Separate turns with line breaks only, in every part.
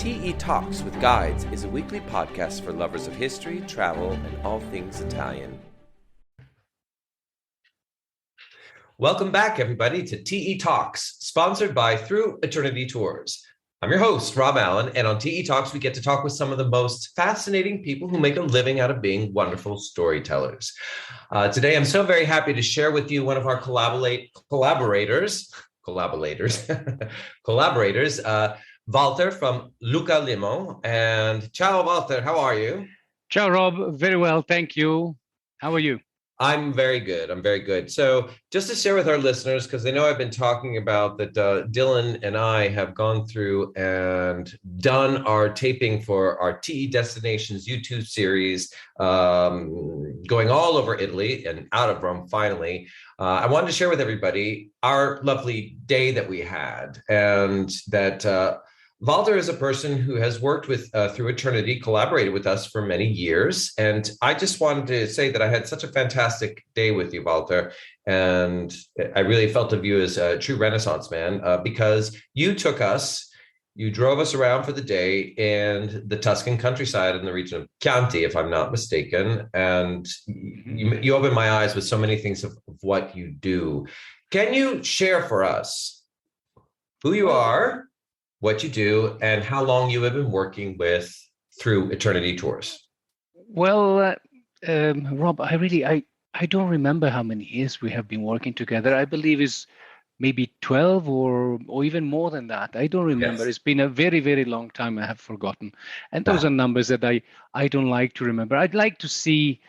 TE Talks with Guides is a weekly podcast for lovers of history, travel, and all things Italian. Welcome back, everybody, to TE Talks, sponsored by Through Eternity Tours. I'm your host, Rob Allen, and on TE Talks, we get to talk with some of the most fascinating people who make a living out of being wonderful storytellers. Today, I'm so very happy to share with you one of our collaborators, Valter from Luca Limon. And ciao, Valter, how are you?
Ciao, Rob. Very well, thank you. How are you?
I'm very good. So just to share with our listeners, because they know I've been talking about that Dylan and I have gone through and done our taping for our TE Destinations YouTube series, going all over Italy and out of Rome finally. I wanted to share with everybody our lovely day that we had, and that Valter is a person who has worked with Through Eternity, collaborated with us for many years. And I just wanted to say that I had such a fantastic day with you, Valter. And I really felt of you as a true Renaissance man because you drove us around for the day in the Tuscan countryside in the region of Chianti, if I'm not mistaken. And you opened my eyes with so many things of what you do. Can you share for us who you are, what you do, and how long you have been working with Through Eternity Tours?
Well, Rob, I don't remember how many years we have been working together. I believe it's maybe 12 or even more than that. I don't remember. Yes. It's been a very, very long time. I have forgotten. And those are numbers that I don't like to remember. I'd like to see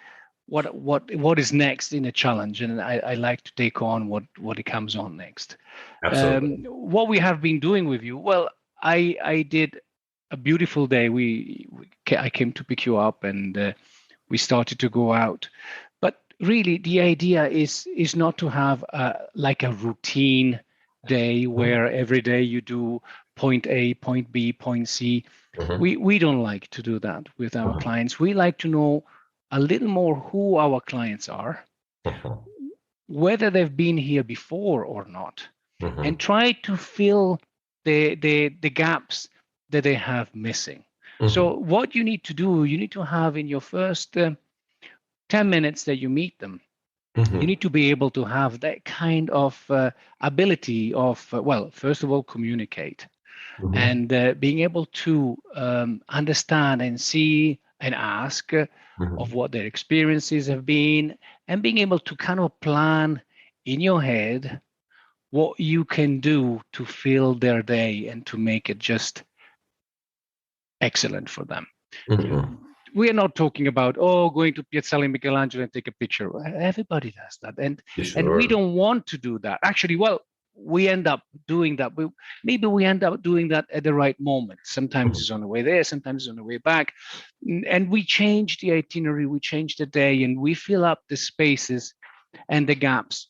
what is next in a challenge, and I like to take on what it comes on next.
Absolutely.
What we have been doing with you, well, I did a beautiful day. I came to pick you up, and we started to go out. But really, the idea is not to have like a routine day where every day you do point A, point B, point C. Mm-hmm. We don't like to do that with our clients. We like to know a little more who our clients are, whether they've been here before or not, and try to fill the gaps that they have missing. So what you need to do, you need to have in your first 10 minutes that you meet them, you need to be able to have that kind of ability of, well, first of all, communicate, and being able to understand and see and ask of what their experiences have been, and being able to kind of plan in your head what you can do to fill their day and to make it just excellent for them. We are not talking about, going to Piazzale Michelangelo and take a picture. Everybody does that. And we don't want to do that. Actually, well, we end up doing that. Maybe we end up doing that at the right moment. Sometimes it's on the way there, sometimes it's on the way back. And we change the itinerary, we change the day, and we fill up the spaces and the gaps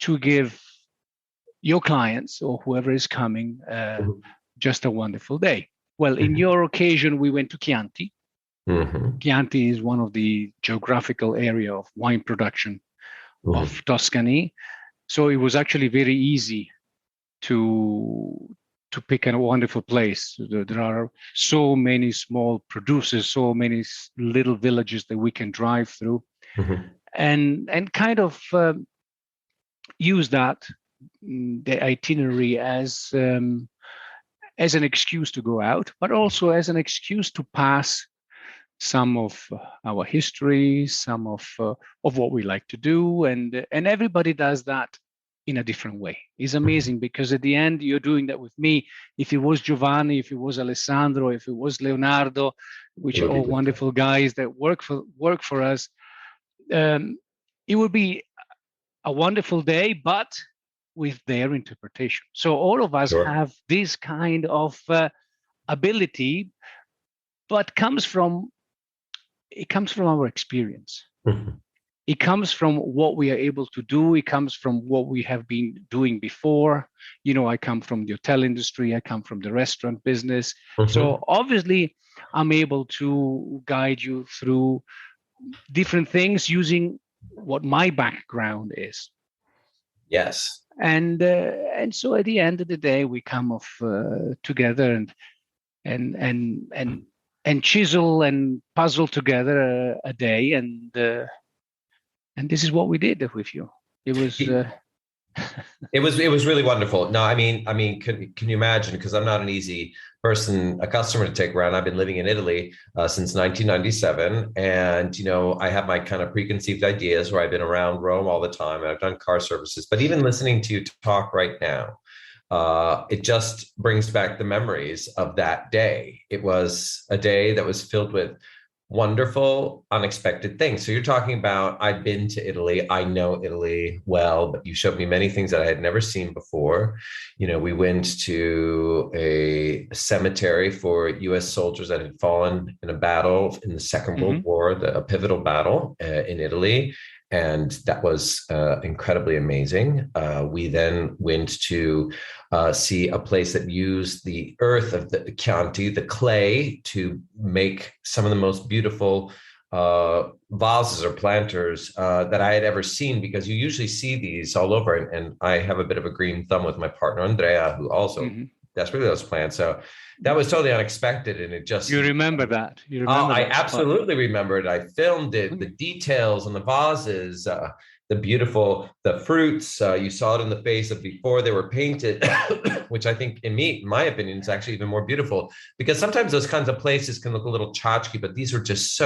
to give your clients or whoever is coming just a wonderful day. Well, in your occasion, we went to Chianti. Chianti is one of the geographical area of wine production of Tuscany. So it was actually very easy to pick a wonderful place. There are so many small producers, so many little villages that we can drive through, and kind of use that the itinerary as an excuse to go out, but also as an excuse to pass some of our history, some of what we like to do, and everybody does that in a different way. It's amazing because at the end you're doing that with me. If it was Giovanni, if it was Alessandro, if it was Leonardo, which are all wonderful guys that work for us, it would be a wonderful day, but with their interpretation. So all of us have this kind of ability, but comes from our experience. It comes from what we are able to do. It comes from what we have been doing before. I come from the hotel industry. I come from the restaurant business. So obviously, I'm able to guide you through different things using what my background is.
Yes.
And so at the end of the day, we come off together, and and chisel and puzzle together a day, and this is what we did with you. It was
It was really wonderful. No, can you imagine? Because I'm not an easy person, a customer to take around. I've been living in Italy since 1997, and I have my kind of preconceived ideas where I've been around Rome all the time, and I've done car services. But even listening to you talk right now, it just brings back the memories of that day. It was a day that was filled with wonderful, unexpected things. So you're talking about, I've been to Italy. I know Italy well, but you showed me many things that I had never seen before. We went to a cemetery for U.S. soldiers that had fallen in a battle in the Second World War, a pivotal battle in Italy. And that was incredibly amazing. We then went to see a place that used the earth of the Chianti, the clay, to make some of the most beautiful vases or planters that I had ever seen, because you usually see these all over. And I have a bit of a green thumb with my partner, Andrea, who also desperately loves plants. So that was totally unexpected. And it just...
You remember that?
I absolutely remember it. I filmed it, the details on the vases, the fruits. You saw it in the face of before they were painted, which I think, in my opinion, is actually even more beautiful, because sometimes those kinds of places can look a little tchotchke, but these were just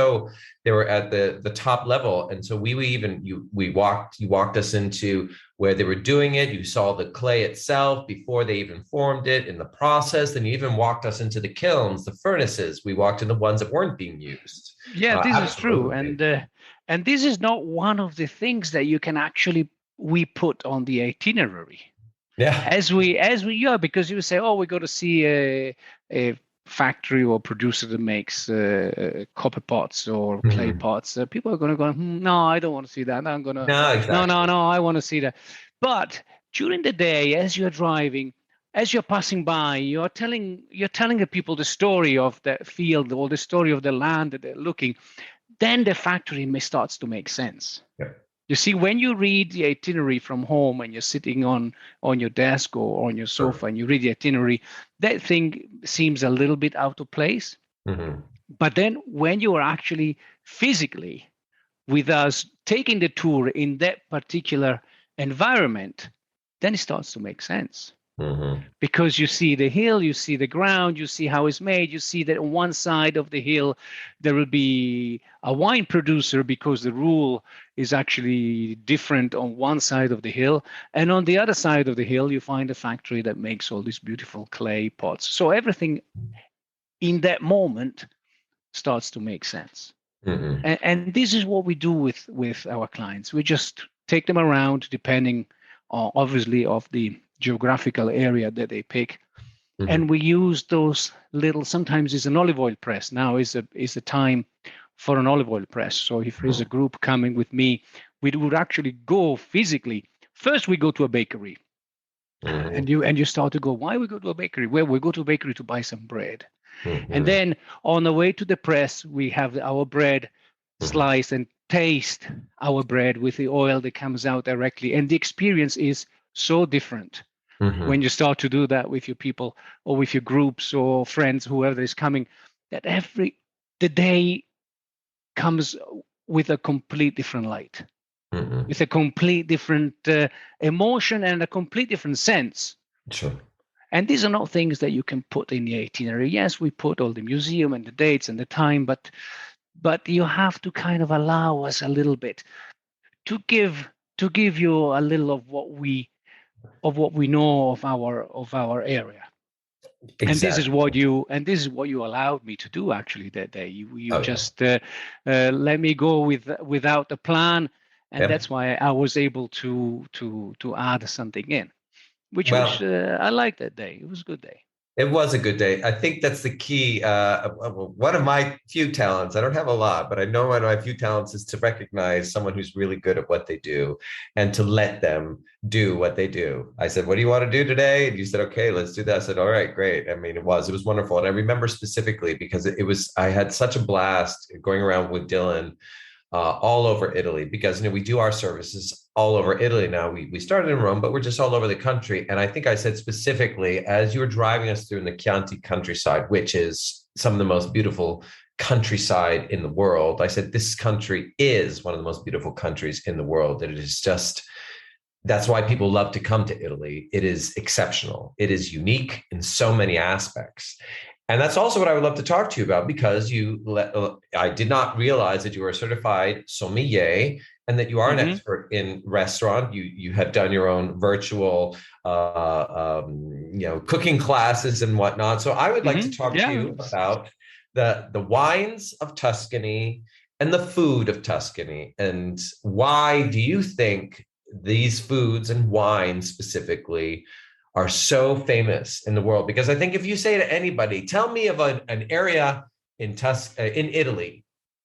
they were at the top level. And so you walked us into where they were doing it. You saw the clay itself before they even formed it in the process. Then you even walked us into the kilns, the furnaces. We walked in the ones that weren't being used.
Yeah, this is true. And this is not one of the things that you can we put on the itinerary.
Yeah.
Because you say, oh, we go to see a factory or producer that makes copper pots or clay pots. People are going to go, no, I don't want to see that. No, I'm going to,
no, exactly.
No, I want to see that. But during the day, as you're driving, as you're passing by, you're telling the people the story of the field or the story of the land that they're looking. Then the factory starts to make sense.
Yeah.
You see, when you read the itinerary from home and you're sitting on your desk or on your sofa and you read the itinerary, that thing seems a little bit out of place. But then when you are actually physically with us taking the tour in that particular environment, then it starts to make sense. Because you see the hill, you see the ground, you see how it's made, you see that on one side of the hill there will be a wine producer because the rule is actually different on one side of the hill, and on the other side of the hill you find a factory that makes all these beautiful clay pots. So everything in that moment starts to make sense. And this is what we do with our clients. We just take them around depending obviously of the geographical area that they pick, and we use those little. Sometimes it's an olive oil press. Now is a time for an olive oil press. So if there's a group coming with me, we would actually go physically. First, we go to a bakery, and you start to go. Why we go to a bakery? Well, we go to a bakery to buy some bread, and then on the way to the press, we have our bread sliced and taste our bread with the oil that comes out directly, and the experience is so different when you start to do that with your people or with your groups or friends, whoever is coming, that the day comes with a complete different light, with a complete different emotion and a complete different sense.
Sure.
And these are not things that you can put in the itinerary. Yes, we put all the museum and the dates and the time, but you have to kind of allow us a little bit to give you a little of what we know of our area. Exactly. And this is what you allowed me to do actually that day. You just let me go without a plan, and that's why I was able to add something in, which was I liked that day. It was a good day.
It was a good day. I think that's the key. One of my few talents, I don't have a lot, but I know one of my few talents is to recognize someone who's really good at what they do and to let them do what they do. I said, what do you want to do today? And you said, okay, let's do that. I said, all right, great. I mean, it was wonderful. And I remember specifically because I had such a blast going around with Dylan all over Italy, because we do our services all over Italy now. We started in Rome, but we're just all over the country. And I think I said specifically, as you were driving us through in the Chianti countryside, which is some of the most beautiful countryside in the world, I said this country is one of the most beautiful countries in the world. That it is just, that's why people love to come to Italy. It is exceptional. It is unique in so many aspects. And that's also what I would love to talk to you about, because I did not realize that you were a certified sommelier and that you are an expert in restaurant. You have done your own virtual, cooking classes and whatnot. So I would like to talk to you about the wines of Tuscany and the food of Tuscany, and why do you think these foods and wines specifically are so famous in the world? Because I think if you say to anybody, tell me of an area in Italy,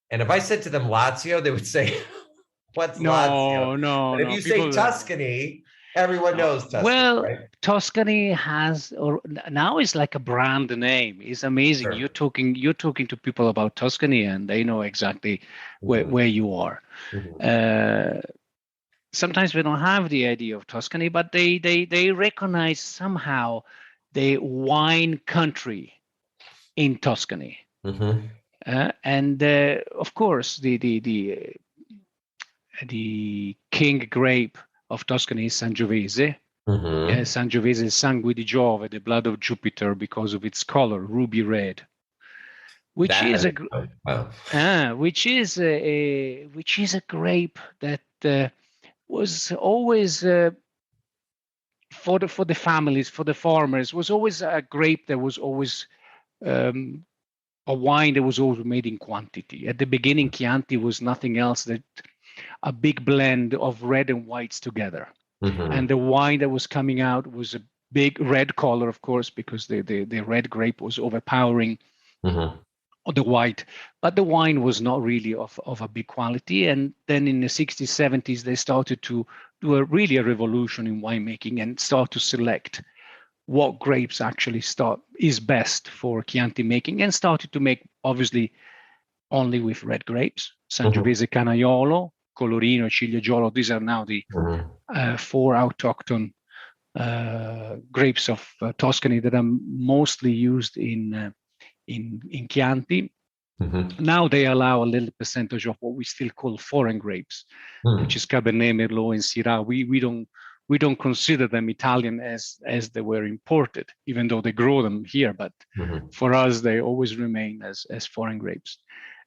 and if I said to them Lazio, they would say, what's Lazio?
No.
But if you say Tuscany, everyone knows Tuscany.
Well,
right?
Tuscany has, or now it's like a brand name. It's amazing.
Sure.
You're talking to people about Tuscany, and they know exactly where you are. Sometimes we don't have the idea of Tuscany, but they recognize somehow the wine country in Tuscany. And of course, the king grape of Tuscany is Sangiovese. Sangiovese is sangue di Giove, the blood of Jupiter, because of its color, ruby red, which is a grape that was always for the families, for the farmers, was always a grape that was always a wine that was always made in quantity. At the beginning, Chianti was nothing else than a big blend of red and whites together. And the wine that was coming out was a big red color, of course, because the red grape was overpowering the white, but the wine was not really of a big quality. And then in the 60s, 70s, they started to do a revolution in winemaking and start to select what grapes actually is best for Chianti making, and started to make, obviously, only with red grapes: Sangiovese, Canaiolo, Colorino, Ciliegiolo. These are now the 4 autochthon grapes of Tuscany that are mostly used in Chianti. Now they allow a little percentage of what we still call foreign grapes, which is Cabernet, Merlot, and Syrah. We don't consider them Italian as they were imported, even though they grow them here. But for us, they always remain as foreign grapes.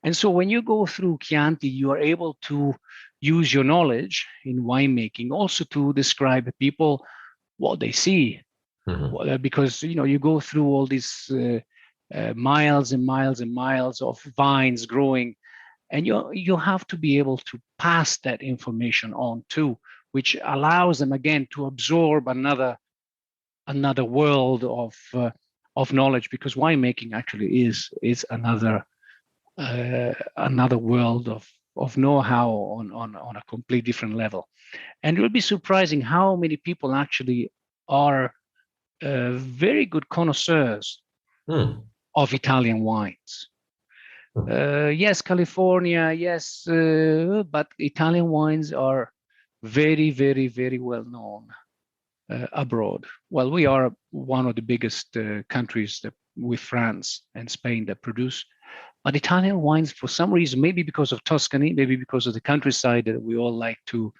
And so when you go through Chianti, you are able to use your knowledge in winemaking also to describe people what they see, because you go through all these miles and miles and miles of vines growing, and you have to be able to pass that information on too, which allows them again to absorb another world of knowledge, because winemaking actually is another world of know-how on a complete different level. And it will be surprising how many people actually are very good connoisseurs of Italian wines. Yes, California, yes, but Italian wines are very, very, very well known abroad. Well, we are one of the biggest countries with France and Spain that produce, but Italian wines, for some reason, maybe because of Tuscany, maybe because of the countryside that we all like to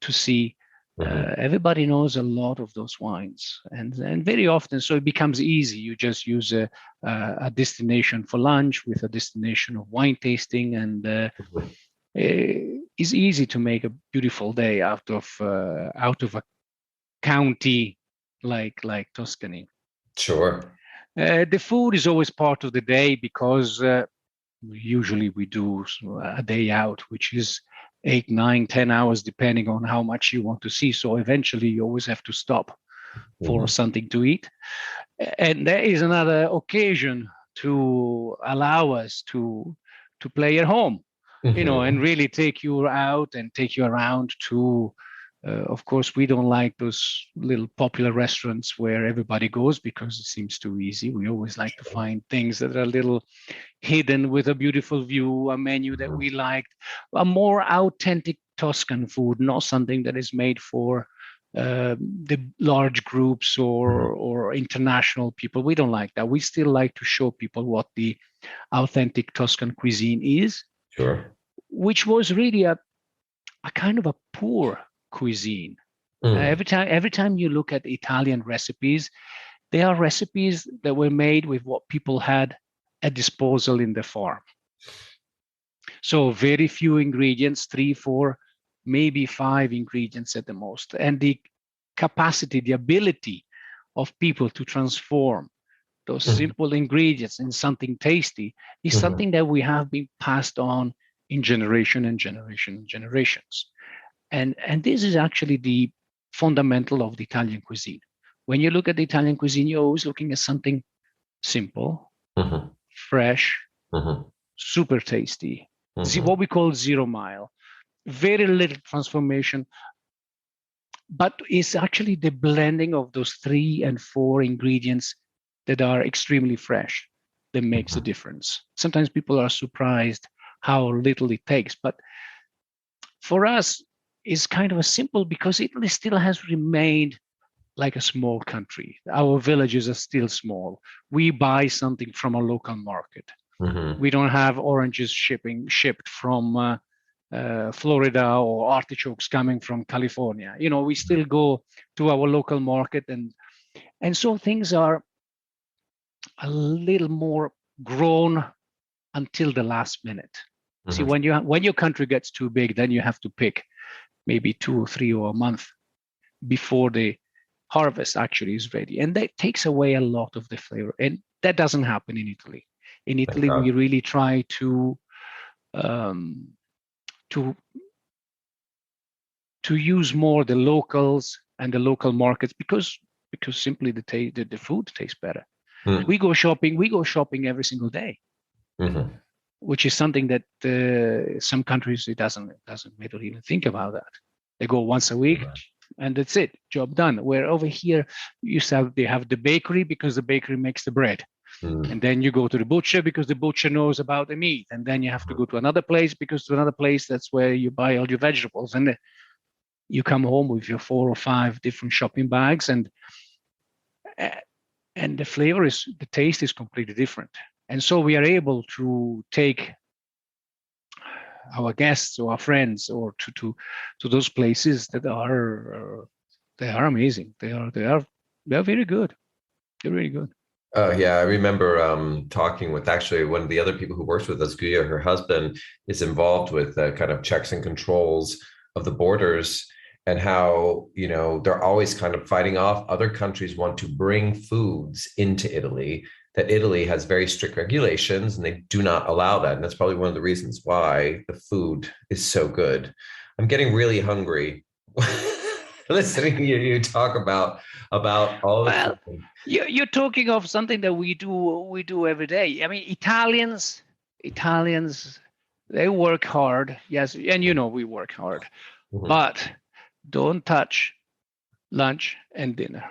see, everybody knows a lot of those wines, and very often, so it becomes easy. You just use a destination for lunch with a destination of wine tasting, and it's easy to make a beautiful day out of a county like Tuscany.
Sure.
The food is always part of the day, because usually we do a day out, which is 8, 9, 10 hours, depending on how much you want to see. So eventually you always have to stop for something to eat. And there is another occasion to allow us to play at home, and really take you out and take you around to Of course, we don't like those little popular restaurants where everybody goes because it seems too easy. We always like to find things that are a little hidden with a beautiful view, a menu that we liked, a more authentic Tuscan food, not something that is made for the large groups or international people. We don't like that. We still like to show people what the authentic Tuscan cuisine is,
Sure.
which was really a kind of a poor cuisine. Every time you look at Italian recipes, they are recipes that were made with what people had at disposal in the farm. So very few ingredients, 3, 4, maybe 5 ingredients at the most. And the capacity, the ability of people to transform those simple ingredients in something tasty is something that we have been passed on in generation and generation and generations. And this is actually the fundamental of the Italian cuisine. When you look at the Italian cuisine, you're always looking at something simple, fresh, super tasty. See what we call 0 mile. Very little transformation, but it's actually the blending of those 3 and 4 ingredients that are extremely fresh that makes a difference. Sometimes people are surprised how little it takes, but for us, it's kind of a simple because Italy still has remained like a small country. Our villages are still small. We buy something from a local market. We don't have oranges shipped from Florida or artichokes coming from California. We still go to our local market, and so things are a little more grown until the last minute. See, when your country gets too big, then you have to pick maybe 2 or 3 or a month before the harvest actually is ready, and that takes away a lot of the flavor. And that doesn't happen in Italy. In Italy, we really try to use more the locals and the local markets because simply the food tastes better. We go shopping every single day, which is something that some countries they don't even think about that. They go once a week and that's it, job done. Where over here they have the bakery because the bakery makes the bread. And then you go to the butcher because the butcher knows about the meat. And then you have to go to another place because to another place, that's where you buy all your vegetables. And you come home with your 4 or 5 different shopping bags. And the taste is completely different. And so we are able to take our guests or our friends or to those places that are amazing. They are very good. They're really good.
Oh, yeah. I remember talking with actually one of the other people who works with us, Guya. Her husband is involved with kind of checks and controls of the borders and how, they're always kind of fighting off other countries want to bring foods into Italy, that Italy has very strict regulations and they do not allow that. And that's probably one of the reasons why the food is so good. I'm getting really hungry listening to you talk about all the food.
You're talking of something that we do every day. I mean, Italians, they work hard. Yes, and we work hard, but don't touch lunch and dinner.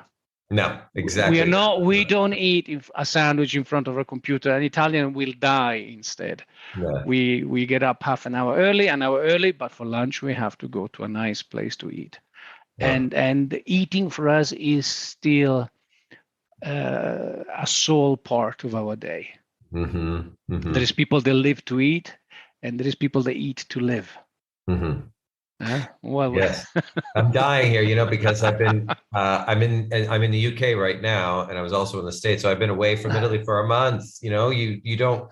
No, exactly.
We don't eat a sandwich in front of a computer. An Italian will die instead. Yeah. We get up half an hour early, but for lunch we have to go to a nice place to eat. Yeah. And eating for us is still a sole part of our day. There is people that live to eat, and there is people that eat to live. Well,
yes, I'm dying here, because I've been I'm in the UK right now, and I was also in the States, so I've been away from Italy for a month. You don't.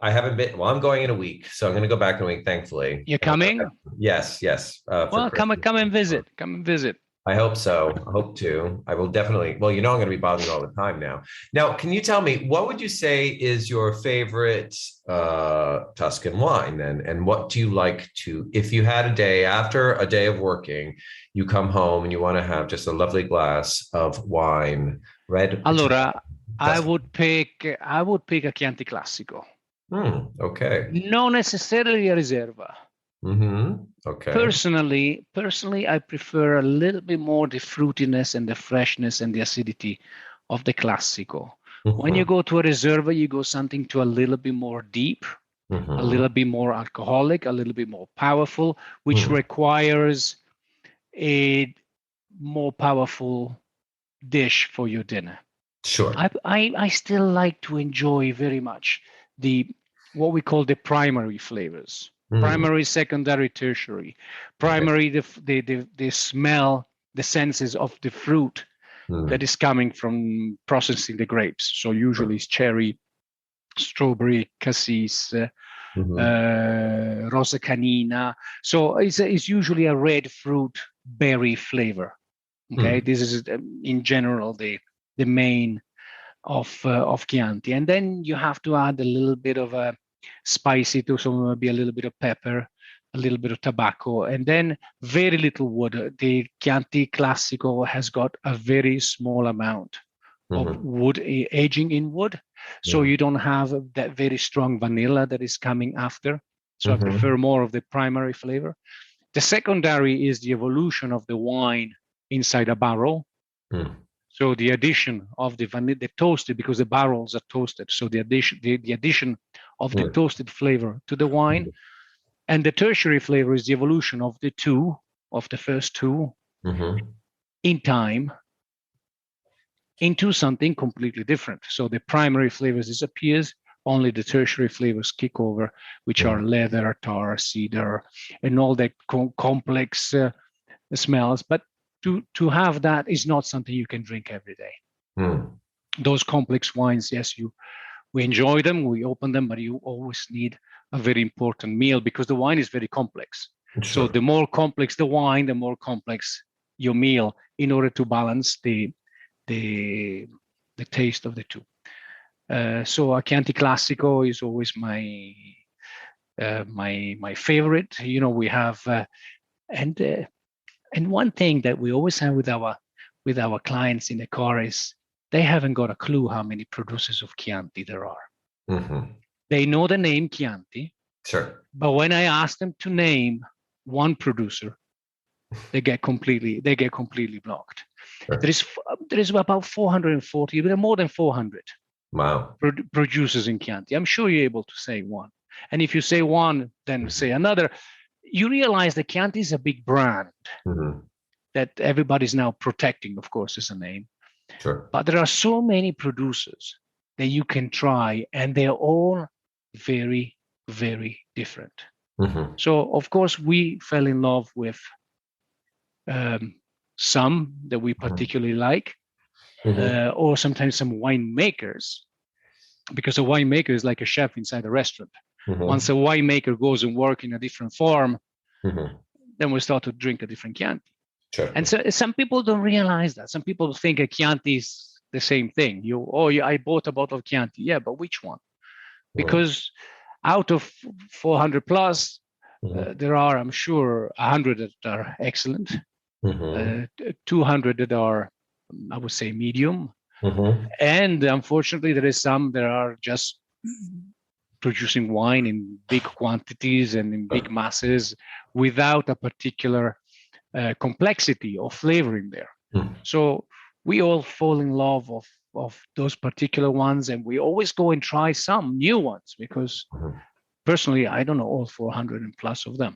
I haven't been. Well, I'm going in a week, so I'm going to go back in a week. Thankfully,
you're coming.
Yes.
Well, come and visit. Come and visit.
I hope so. I hope to. I will definitely. Well, I'm going to be bothering you all the time now. Now, can you tell me what would you say is your favorite Tuscan wine then? And what do you like to, if you had a day after a day of working, you come home and you want to have just a lovely glass of wine, red.
Allora, I would pick a Chianti Classico.
Okay.
Not necessarily a Riserva.
Okay.
Personally, I prefer a little bit more the fruitiness and the freshness and the acidity of the Classico. When you go to a Reserva, you go something to a little bit more deep, a little bit more alcoholic, a little bit more powerful, which requires a more powerful dish for your dinner.
Sure.
I still like to enjoy very much what we call the primary flavors. Primary, secondary, tertiary. Primary, the smell, the senses of the fruit that is coming from processing the grapes. So usually it's cherry, strawberry, cassis, rosa canina. So it's usually a red fruit berry flavor. Okay, this is in general the main of Chianti, and then you have to add a little bit of a spicy to, so maybe a little bit of pepper, a little bit of tobacco, and then very little wood. The Chianti Classico has got a very small amount of wood aging in wood, so you don't have that very strong vanilla that is coming after. So I prefer more of the primary flavor. The secondary is the evolution of the wine inside a barrel. So the addition of the vanilla, the toasted, because the barrels are toasted. So the addition of the toasted flavor to the wine, and the tertiary flavor is the evolution of the first two, in time into something completely different. So the primary flavors disappears, only the tertiary flavors kick over, which are leather, tar, cedar, and all that complex smells. But to have that is not something you can drink every day. Those complex wines, yes, we enjoy them, we open them, but you always need a very important meal because the wine is very complex. Sure. So the more complex the wine, the more complex your meal, in order to balance the taste of the two. So a Chianti Classico is always my favorite. You know, we have and one thing that we always have with our clients in the car is they haven't got a clue how many producers of Chianti there are. They know the name Chianti,
sure, but
when I ask them to name one producer, they get completely blocked. Sure. There is about 440, there are more than 400 producers in Chianti. I'm sure you're able to say one. And if you say one, then say another. You realize that Chianti is a big brand that everybody's now protecting, of course, as a name.
Sure.
But there are so many producers that you can try, and they're all very, very different. So, of course, we fell in love with some that we particularly like, or sometimes some winemakers, because a winemaker is like a chef inside a restaurant. Once a winemaker goes and works in a different farm, then we start to drink a different Chianti. Sure. And so some people don't realize that. Some people think a Chianti is the same thing. I bought a bottle of Chianti. Yeah, but which one? Because out of 400 plus, there are, I'm sure, 100 that are excellent, 200 that are, I would say, medium. And unfortunately, there is some that are just producing wine in big quantities and in big masses without a particular complexity of flavoring there. So we all fall in love of those particular ones, and we always go and try some new ones because personally, I don't know all 400 and plus of them.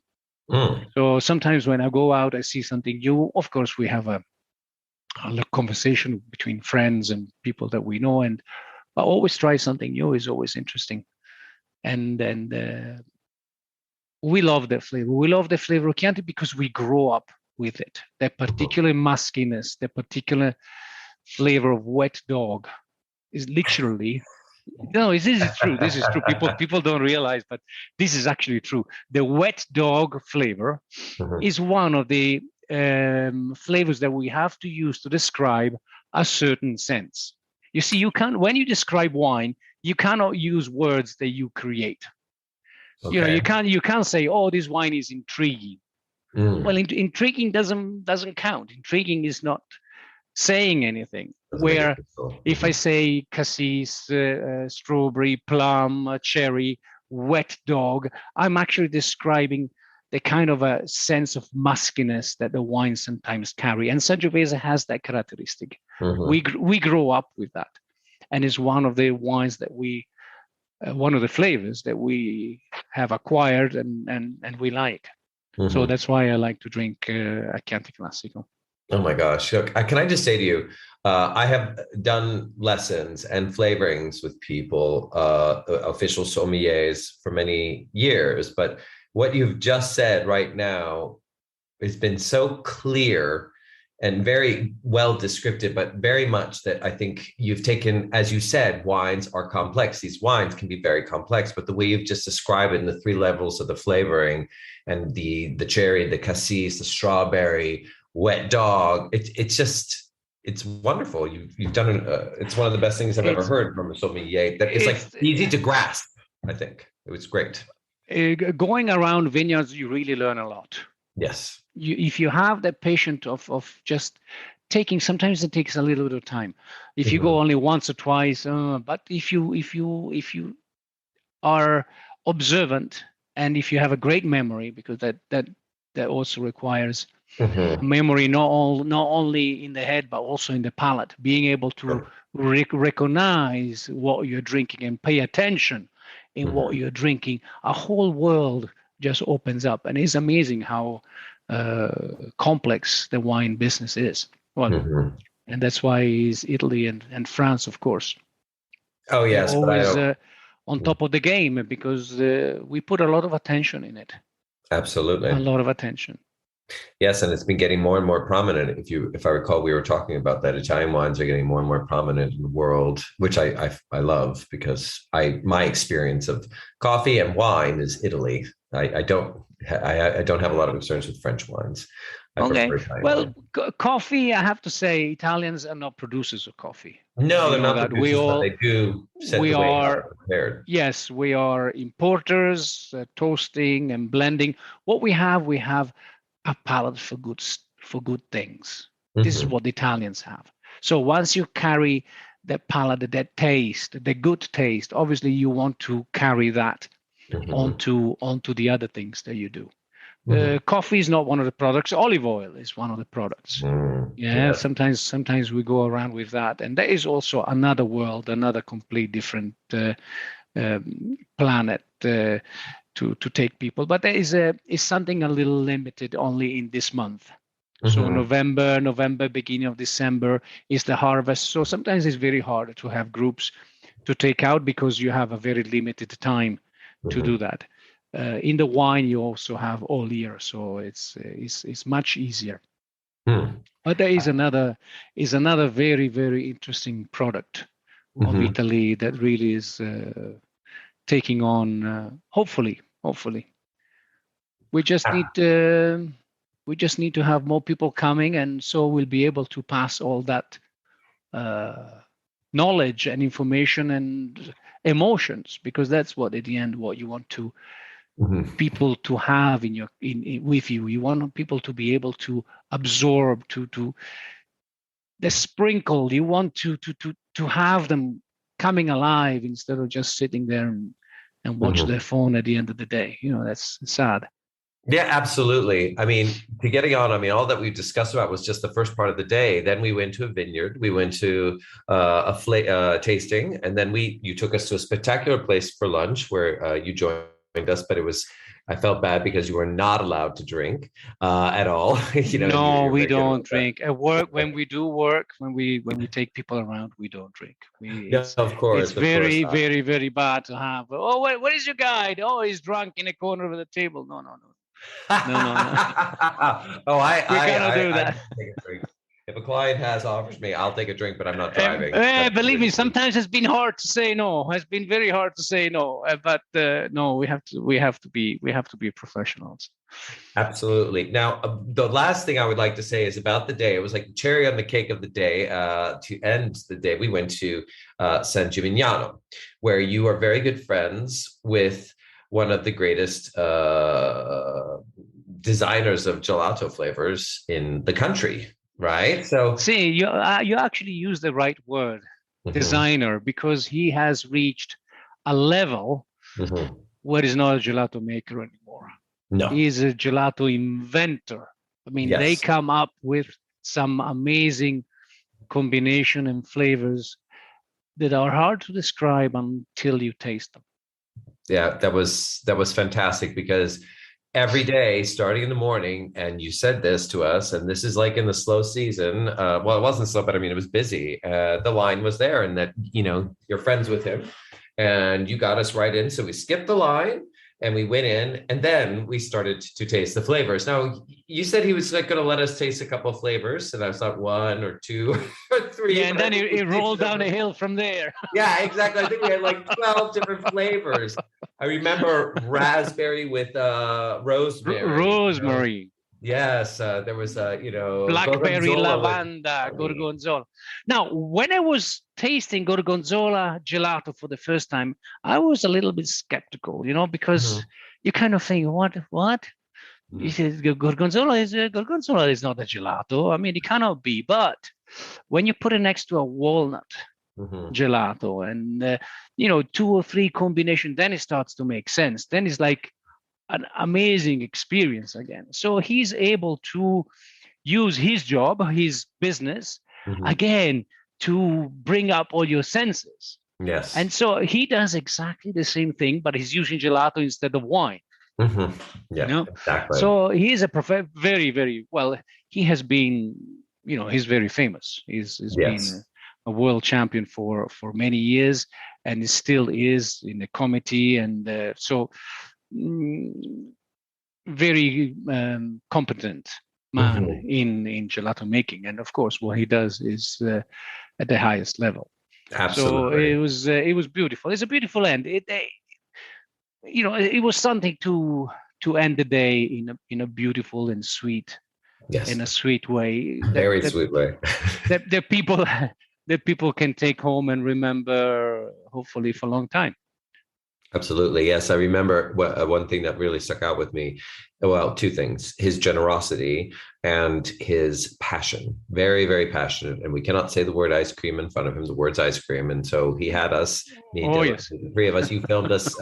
So sometimes when I go out, I see something new. Of course, we have a conversation between friends and people that we know, and I always try something new. Is always interesting. And we love that flavor. We love the flavor of Chianti because we grow up with it. That particular muskiness, that particular flavor of wet dog is literally, this is true. This is true. People don't realize, but this is actually true. The wet dog flavor is one of the flavors that we have to use to describe a certain sense. You see, when you describe wine, you cannot use words that you create. Okay. You know, you can't say, "Oh, this wine is intriguing." Well, intriguing doesn't count. Intriguing is not saying anything. Where if I say cassis, strawberry, plum, cherry, wet dog, I'm actually describing the kind of a sense of muskiness that the wine sometimes carry. And Sangiovese has that characteristic. We grow up with that, and it's one of the wines that one of the flavors that we have acquired and we like. So that's why I like to drink a Chianti Classico.
Oh my gosh. Look, can I just say to you, I have done lessons and flavorings with people, official sommeliers for many years, but what you've just said right now has been so clear and very well descriptive, but very much that I think you've taken, as you said, wines are complex. These wines can be very complex, but the way you've just described it in the three levels of the flavoring and the cherry, the cassis, the strawberry, wet dog, it's wonderful. You've done it's one of the best things I've ever heard from a sommelier. That it's like easy to grasp. I think it was great.
Going around vineyards, you really learn a lot.
Yes.
If you have the patience of just taking, sometimes it takes a little bit of time. If you go only once or twice, but if you are observant, and if you have a great memory, because that also requires memory, not only in the head but also in the palate, being able to recognize what you're drinking and pay attention in what you're drinking, a whole world just opens up. And it's amazing how complex the wine business is. Well, and that's why it's Italy and France, of course.
Oh yes,
they're always on top of the game, because we put a lot of attention in it.
Absolutely,
a lot of attention.
Yes, and it's been getting more and more prominent. If I recall, we were talking about that Italian wines are getting more and more prominent in the world, which I love, because my experience of coffee and wine is Italy. I don't have a lot of experience with French wines.
Okay. Well, coffee, I have to say, Italians are not producers of coffee.
No, they're not producers, but they do set the way how they're prepared.
Yes, we are importers, toasting and blending. What we have a palate for good things. This is what the Italians have. So once you carry that palate, that taste, the good taste, obviously you want to carry that onto the other things that you do. Coffee is not one of the products. Olive oil is one of the products. Sometimes we go around with that, and that is also another world, another complete different planet to take people. But there is something a little limited only in this month. So November, beginning of December is the harvest. So sometimes it's very hard to have groups to take out, because you have a very limited time to do that. In the wine, you also have all year, so it's much easier. But there is another very, very interesting product of Italy that really is taking on. Hopefully, we just need to have more people coming, and so we'll be able to pass all that knowledge and information and emotions, because that's what at the end what you want to. People to have with you. You want people to be able to absorb, to the sprinkle. You want to have them coming alive instead of just sitting there and watch their phone at the end of the day. That's sad.
Yeah, absolutely. I mean, to getting on, all that we've discussed about was just the first part of the day. Then we went to a vineyard. We went to a tasting, and then you took us to a spectacular place for lunch where you joined us, but I felt bad because you were not allowed to drink at all.
No, we don't drink at work. When we do work, when we take people around, we don't drink.
Of course,
it's very, very, very bad to have. Oh, what is your guide? Oh, he's drunk in a corner of the table. No. No.
Oh,
we're gonna do that.
If a client offers me, I'll take a drink, but I'm not driving.
Believe me, sometimes it's been hard to say no. It's been very hard to say no. But no, we have to be professionals.
Absolutely. Now, the last thing I would like to say is about the day. It was like the cherry on the cake of the day. To end the day, we went to San Gimignano, where you are very good friends with one of the greatest designers of gelato flavors in the country. Right. So
see, you actually use the right word, designer, because he has reached a level where he's not a gelato maker anymore.
No.
He is a gelato inventor. I mean, they
Yes.
come up with some amazing combination and flavors that are hard to describe until you taste them.
Yeah, that was fantastic because every day, starting in the morning, and you said this to us, and this is like in the slow season. Well, it wasn't slow, but I mean, it was busy. The line was there, and that, you're friends with him, and you got us right in. So we skipped the line and we went in, and then we started to taste the flavors. Now, you said he was like going to let us taste a couple of flavors, and I thought one or two or three.
Yeah, and then it rolled down a hill from there.
Yeah, exactly. I think we had like 12 different flavors. I remember raspberry with rosemary.
Rosemary.
Yes, there was
Blackberry,
gorgonzola.
lavanda, gorgonzola. Now, when I was tasting gorgonzola gelato for the first time, I was a little bit skeptical, because you kind of think, what? He says gorgonzola is not a gelato. I mean, it cannot be. But when you put it next to a walnut gelato and 2 or 3 combination, then it starts to make sense. Then it's like an amazing experience again. So he's able to use his job, his business, again, to bring up all your senses.
Yes.
And so he does exactly the same thing, but he's using gelato instead of wine.
Yeah, exactly.
So he is very, very well. He has been, he's very famous. He's been a world champion for many years, and he still is in the committee. And very competent man in gelato making. And of course, what he does is at the highest level.
Absolutely.
So it was beautiful. It's a beautiful end. It was something to end the day in a beautiful and sweet, in a sweet way.
Very sweet way.
that people can take home and remember, hopefully, for a long time.
Absolutely. Yes. I remember one thing that really stuck out with me. Well, 2 things: his generosity and his passion. Very, very passionate. And we cannot say the word ice cream in front of him. The word's ice cream. And so he had us,
yes.
the 3 of us. You filmed us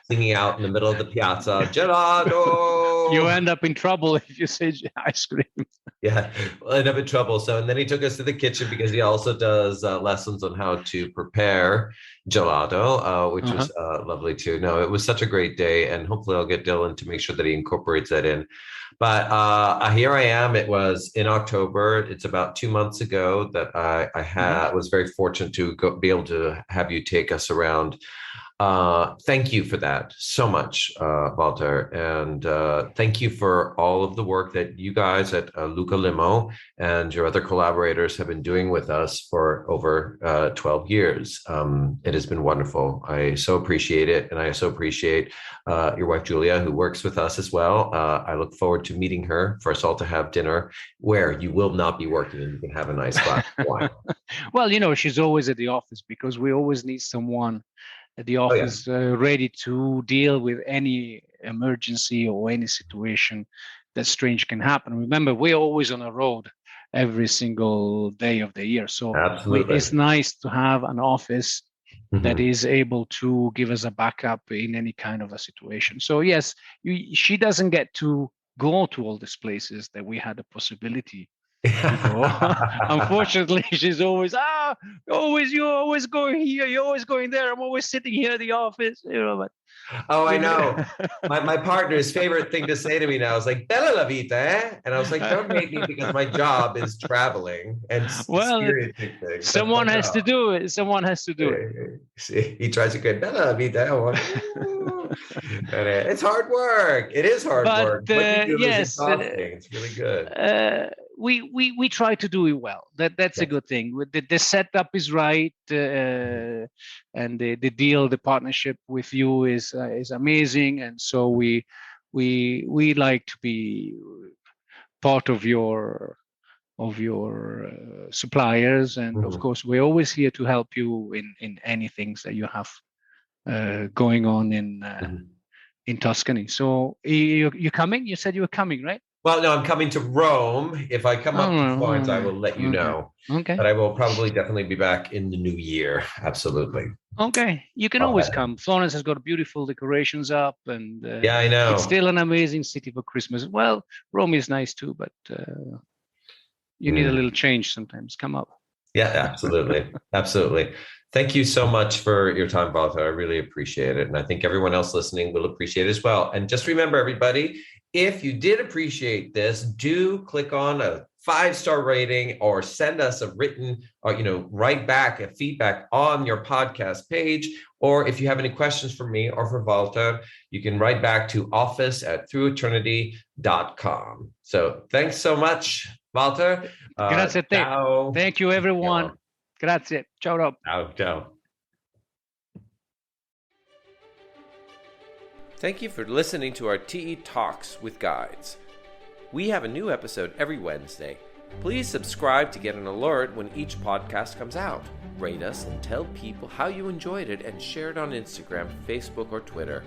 singing out in the middle of the piazza, gelato.
You end up in trouble if you say ice cream.
Yeah, we'll end up in trouble. So, and then he took us to the kitchen because he also does lessons on how to prepare gelato, which was lovely too. No, it was such a great day, and hopefully I'll get Dylan to make sure that he incorporates that in. But here I am. It was in October. It's about 2 months ago that I was very fortunate to be able to have you take us around. Thank you for that so much, Walter. And thank you for all of the work that you guys at Luca Limo and your other collaborators have been doing with us for over 12 years. It has been wonderful. I so appreciate it. And I so appreciate your wife, Julia, who works with us as well. I look forward to meeting her, for us all to have dinner where you will not be working and you can have a nice glass of wine.
Well, she's always at the office because we always need someone at the office ready to deal with any emergency or any situation that strange can happen. Remember, we're always on a road every single day of the year. So it's nice to have an office that is able to give us a backup in any kind of a situation. So yes, she doesn't get to go to all these places that we had the possibility to go. Unfortunately, she's always you're always going here, you're always going there. I'm always sitting here at the office, but
I know. My partner's favorite thing to say to me now is like, "Bella la vita, eh?" And I was like, "Don't hate me because my job is traveling and experiencing things."
Someone has to do it. Someone has to do it.
He tries to get "Bella la vita." And it's hard work. It is hard work. What you do is exhausting. It's really good.
We try to do it well. That's a good thing. The setup is right, and the deal, the partnership with you is amazing, and so we like to be part of your suppliers, and of course we're always here to help you in any things that you have going on in Tuscany. So you're coming? You said you were coming, right?
Well, no, I'm coming to Rome. If I come up to Florence, I
Oh,
will let you
okay.
know.
Okay.
But I will probably definitely be back in the new year. Absolutely.
Okay. You can
I'll
always
head.
come. Florence has got beautiful decorations up, and
Yeah, I
it's
know.
still an amazing city for Christmas. Well, Rome is nice too, but you need a
Mm.
little change sometimes. Come up.
Yeah, absolutely. Absolutely. Thank you so much for your time, Walter. I really appreciate it. And I think everyone else listening will appreciate it as well. And just remember, everybody, if you did appreciate this, do click on a 5-star rating or send us a written or, write back a feedback on your podcast page. Or if you have any questions for me or for Walter, you can write back to office@througheternity.com. So thanks so much, Walter.
Grazie a te.
Ciao.
Thank you, everyone.
Ciao.
Grazie. Ciao, Rob.
Ciao, ciao. Thank you for listening to our TE Talks with Guides. We have a new episode every Wednesday. Please subscribe to get an alert when each podcast comes out. Rate us and tell people how you enjoyed it and share it on Instagram, Facebook, or Twitter.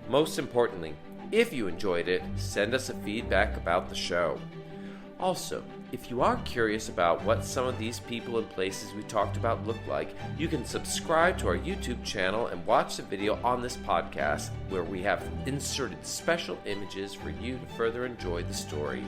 Most importantly, if you enjoyed it, send us a feedback about the show. Also, if you are curious about what some of these people and places we talked about look like, you can subscribe to our YouTube channel and watch the video on this podcast where we have inserted special images for you to further enjoy the story.